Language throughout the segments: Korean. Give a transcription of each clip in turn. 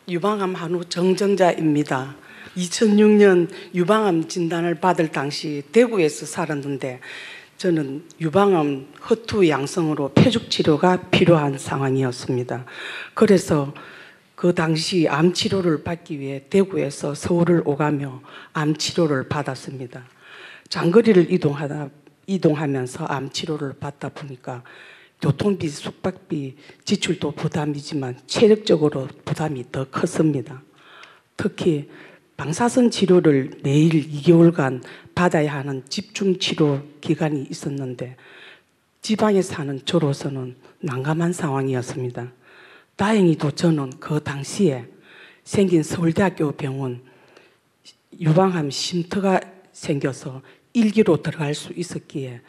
유방암 한우 정정자입니다. 2006년 유방암 진단을 받을 당시 대구에서 살았는데 저는 유방암 허투 양성으로 표적 치료가 필요한 상황이었습니다. 그래서 그 당시 암 치료를 받기 위해 대구에서 서울을 오가며 암 치료를 받았습니다. 장거리를 이동하면서 암 치료를 받다 보니까 교통비, 숙박비, 지출도 부담이지만 체력적으로 부담이 더 컸습니다. 특히 방사선 치료를 매일 2개월간 받아야 하는 집중 치료 기간이 있었는데 지방에 사는 저로서는 난감한 상황이었습니다. 다행히도 저는 그 당시에 생긴 서울대학교 병원 유방암 쉼터가 생겨서 1기로 들어갈 수 있었기에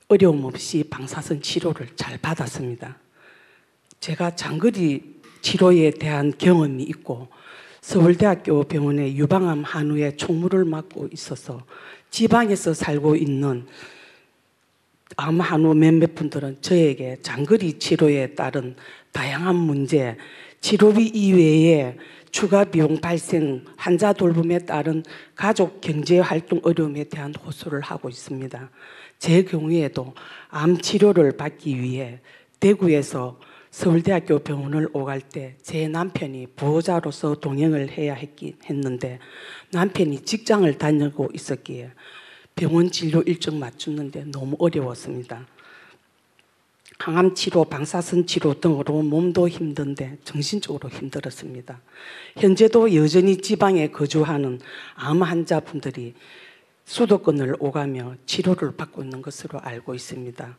어려움 없이 방사선 치료를 잘 받았습니다. 제가 장거리 치료에 대한 경험이 있고 서울대학교 병원의 유방암 한우의 총무를 맡고 있어서 지방에서 살고 있는 암 한우 몇몇 분들은 저에게 장거리 치료에 따른 다양한 문제, 치료비 이외에 추가 비용 발생, 환자 돌봄에 따른 가족 경제 활동 어려움에 대한 호소를 하고 있습니다. 제 경우에도 암 치료를 받기 위해 대구에서 서울대학교 병원을 오갈 때 제 남편이 보호자로서 동행을 해야 했는데 남편이 직장을 다니고 있었기에 병원 진료 일정 맞추는데 너무 어려웠습니다. 항암 치료, 방사선 치료 등으로 몸도 힘든데 정신적으로 힘들었습니다. 현재도 여전히 지방에 거주하는 암 환자분들이 수도권을 오가며 치료를 받고 있는 것으로 알고 있습니다.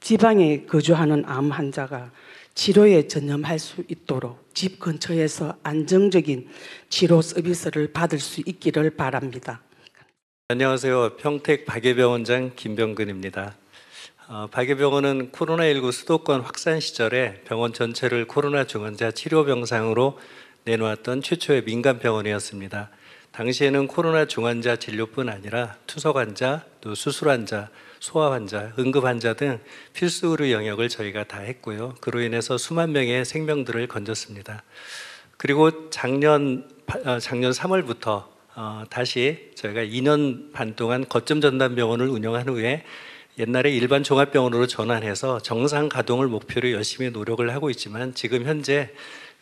지방에 거주하는 암 환자가 치료에 전념할 수 있도록 집 근처에서 안정적인 치료 서비스를 받을 수 있기를 바랍니다. 안녕하세요. 평택 박예병원장 김병근입니다. 박예병원은 코로나19 수도권 확산 시절에 병원 전체를 코로나 중환자 치료 병상으로 내놓았던 최초의 민간 병원이었습니다. 당시에는 코로나 중환자 진료뿐 아니라 투석 환자, 또 수술 환자, 소아 환자, 응급 환자 등 필수 의료 영역을 저희가 다 했고요. 그로 인해서 수만 명의 생명들을 건졌습니다. 그리고 작년 3월부터 다시 저희가 2년 반 동안 거점 전담병원을 운영한 후에 옛날에 일반 종합병원으로 전환해서 정상 가동을 목표로 열심히 노력을 하고 있지만 지금 현재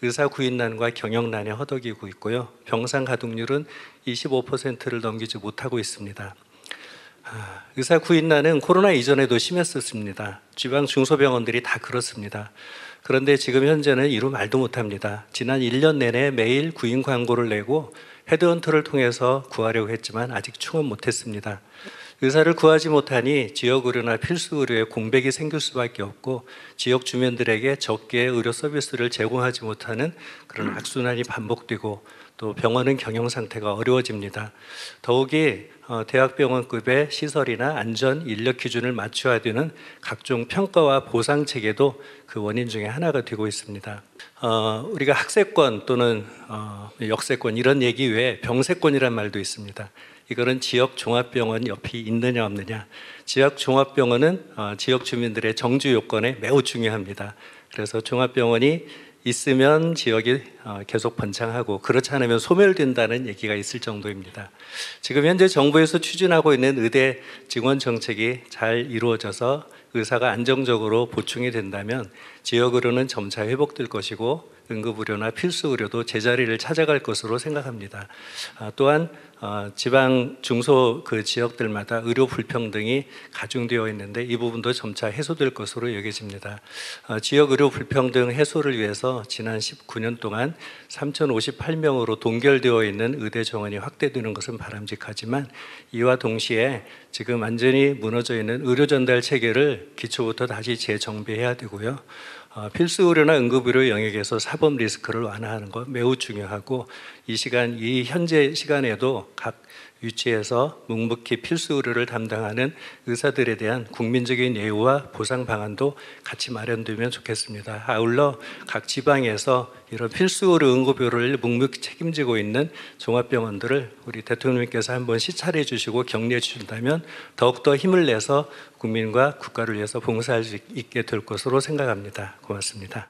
의사 구인난과 경영난에 허덕이고 있고요. 병상 가동률은 25%를 넘기지 못하고 있습니다. 의사 구인난은 코로나 이전에도 심했었습니다. 지방 중소병원들이 다 그렇습니다. 그런데 지금 현재는 이루 말도 못합니다. 지난 1년 내내 매일 구인 광고를 내고 헤드헌터를 통해서 구하려고 했지만 아직 충원 못했습니다. 의사를 구하지 못하니 지역 의료나 필수 의료에 공백이 생길 수밖에 없고 지역 주민들에게 적게 의료 서비스를 제공하지 못하는 그런 악순환이 반복되고 또 병원은 경영 상태가 어려워집니다. 더욱이 대학병원급의 시설이나 안전, 인력 기준을 맞춰야 되는 각종 평가와 보상 체계도 그 원인 중에 하나가 되고 있습니다. 우리가 학세권 또는 역세권 이런 얘기 외에 병세권이란 말도 있습니다. 이거는 지역 종합병원 옆이 있느냐 없느냐. 지역 종합병원은 지역 주민들의 정주 요건에 매우 중요합니다. 그래서 종합병원이 있으면 지역이 계속 번창하고 그렇지 않으면 소멸된다는 얘기가 있을 정도입니다. 지금 현재 정부에서 추진하고 있는 의대 증원 정책이 잘 이루어져서 의사가 안정적으로 보충이 된다면 지역 의료는 점차 회복될 것이고 응급의료나 필수의료도 제자리를 찾아갈 것으로 생각합니다. 또한 지방 중소 그 지역들마다 의료 불평등이 가중되어 있는데 이 부분도 점차 해소될 것으로 여겨집니다. 지역 의료 불평등 해소를 위해서 지난 19년 동안 3,058명으로 동결되어 있는 의대 정원이 확대되는 것은 바람직하지만 이와 동시에 지금 완전히 무너져 있는 의료 전달 체계를 기초부터 다시 재정비해야 되고요. 필수 의료나 응급의료 영역에서 사법 리스크를 완화하는 것 매우 중요하고 이 현재 시간에도 각 위치에서 묵묵히 필수 의료를 담당하는 의사들에 대한 국민적인 예우와 보상 방안도 같이 마련되면 좋겠습니다. 아울러 각 지방에서 이런 필수 의료 응급의료를 묵묵히 책임지고 있는 종합병원들을 우리 대통령님께서 한번 시찰해 주시고 격려해 주신다면 더욱더 힘을 내서 국민과 국가를 위해서 봉사할 수 있게 될 것으로 생각합니다. 고맙습니다.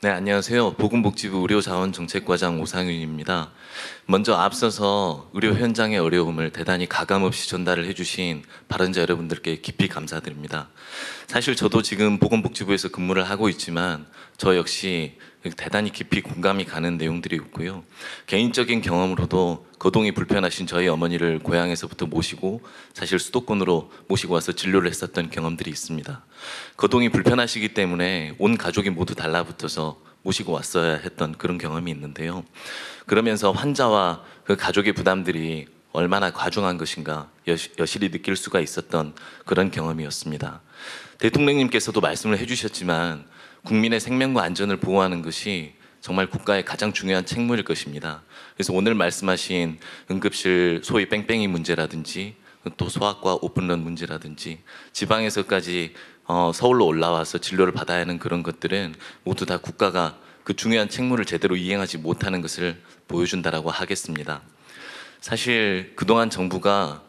네, 안녕하세요. 보건복지부 의료자원정책과장 오상윤입니다. 먼저 앞서서 의료 현장의 어려움을 대단히 가감없이 전달을 해주신 발언자 여러분들께 깊이 감사드립니다. 사실 저도 지금 보건복지부에서 근무를 하고 있지만 저 역시 대단히 깊이 공감이 가는 내용들이 있고요. 개인적인 경험으로도 거동이 불편하신 저희 어머니를 고향에서부터 모시고 사실 수도권으로 모시고 와서 진료를 했었던 경험들이 있습니다. 거동이 불편하시기 때문에 온 가족이 모두 달라붙어서 모시고 왔어야 했던 그런 경험이 있는데요. 그러면서 환자와 그 가족의 부담들이 얼마나 과중한 것인가 여실히 느낄 수가 있었던 그런 경험이었습니다. 대통령님께서도 말씀을 해주셨지만 국민의 생명과 안전을 보호하는 것이 정말 국가의 가장 중요한 책무일 것입니다. 그래서 오늘 말씀하신 응급실 소위 뺑뺑이 문제라든지 또 소아과 오픈런 문제라든지 지방에서까지 서울로 올라와서 진료를 받아야 하는 그런 것들은 모두 다 국가가 그 중요한 책무를 제대로 이행하지 못하는 것을 보여준다라고 하겠습니다. 사실 그동안 정부가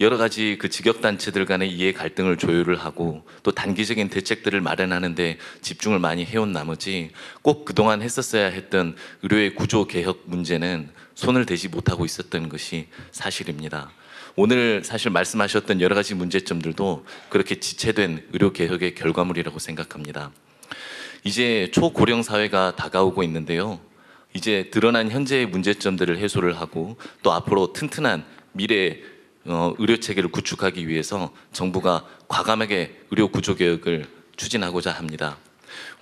여러 가지 그 직역단체들 간의 이해 갈등을 조율을 하고 또 단기적인 대책들을 마련하는 데 집중을 많이 해온 나머지 꼭 그동안 했었어야 했던 의료의 구조 개혁 문제는 손을 대지 못하고 있었던 것이 사실입니다. 오늘 사실 말씀하셨던 여러 가지 문제점들도 그렇게 지체된 의료 개혁의 결과물이라고 생각합니다. 이제 초고령 사회가 다가오고 있는데요. 이제 드러난 현재의 문제점들을 해소를 하고 또 앞으로 튼튼한 미래 의료 체계를 구축하기 위해서 정부가 과감하게 의료 구조 개혁을 추진하고자 합니다.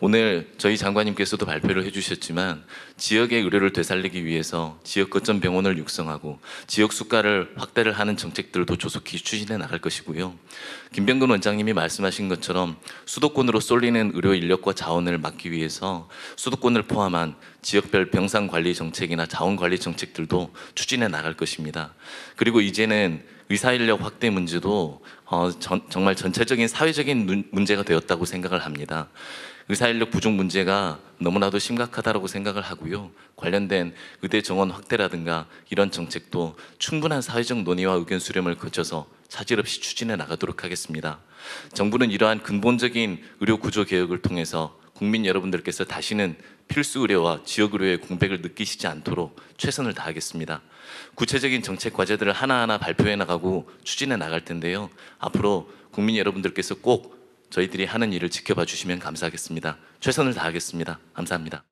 오늘 저희 장관님께서도 발표를 해주셨지만 지역의 의료를 되살리기 위해서 지역 거점 병원을 육성하고 지역 수가를 확대를 하는 정책들도 조속히 추진해 나갈 것이고요. 김병근 원장님이 말씀하신 것처럼 수도권으로 쏠리는 의료 인력과 자원을 막기 위해서 수도권을 포함한 지역별 병상 관리 정책이나 자원 관리 정책들도 추진해 나갈 것입니다. 그리고 이제는 의사 인력 확대 문제도 정말 전체적인 사회적인 문제가 되었다고 생각을 합니다. 의사인력 부족 문제가 너무나도 심각하다고 생각을 하고요. 관련된 의대 정원 확대라든가 이런 정책도 충분한 사회적 논의와 의견 수렴을 거쳐서 차질 없이 추진해 나가도록 하겠습니다. 정부는 이러한 근본적인 의료 구조 개혁을 통해서 국민 여러분들께서 다시는 필수 의료와 지역 의료의 공백을 느끼시지 않도록 최선을 다하겠습니다. 구체적인 정책 과제들을 하나하나 발표해 나가고 추진해 나갈 텐데요. 앞으로 국민 여러분들께서 꼭 저희들이 하는 일을 지켜봐 주시면 감사하겠습니다. 최선을 다하겠습니다. 감사합니다.